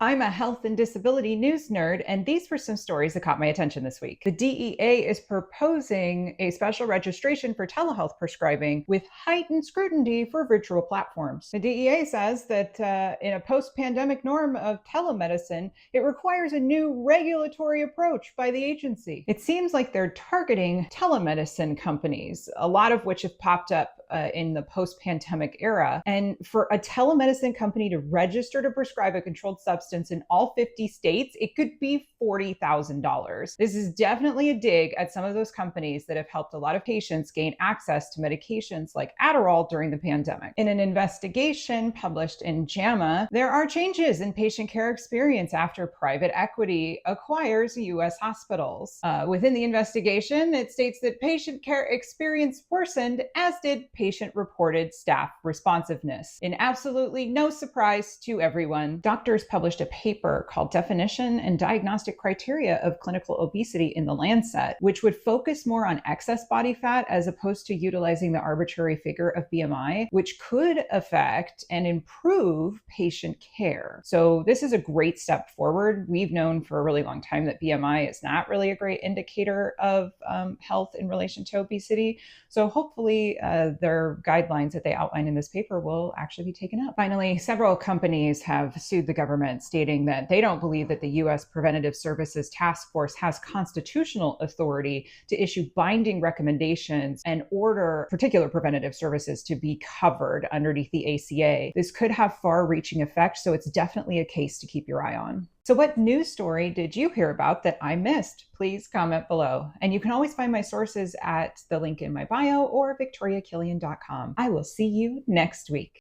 I'm a health and disability news nerd, and these were some stories that caught my attention this week. The DEA is proposing a special registration for telehealth prescribing with heightened scrutiny for virtual platforms. The DEA says that in a post pandemic norm of telemedicine, it requires a new regulatory approach by the agency. It seems like they're targeting telemedicine companies, a lot of which have popped up in the post pandemic era. And for a telemedicine company to register to prescribe a controlled substance in all 50 states, it could be $40,000. This is definitely a dig at some of those companies that have helped a lot of patients gain access to medications like Adderall during the pandemic. In an investigation published in JAMA, there are changes in patient care experience after private equity acquires U.S. hospitals. Within the investigation, it states that patient care experience worsened, as did patient-reported staff responsiveness. In absolutely no surprise to everyone, doctors published a paper called Definition and Diagnostic Criteria of Clinical Obesity in the Lancet, which would focus more on excess body fat as opposed to utilizing the arbitrary figure of BMI, which could affect and improve patient care. So this is a great step forward. We've known for a really long time that BMI is not really a great indicator of health in relation to obesity. So hopefully their guidelines that they outline in this paper will actually be taken up. Finally, several companies have sued the government, stating that they don't believe that the U.S. Preventative Services Task Force has constitutional authority to issue binding recommendations and order particular preventative services to be covered underneath the ACA. This could have far-reaching effects, so it's definitely a case to keep your eye on. So what news story did you hear about that I missed? Please comment below. And you can always find my sources at the link in my bio or victoriakillian.com. I will see you next week.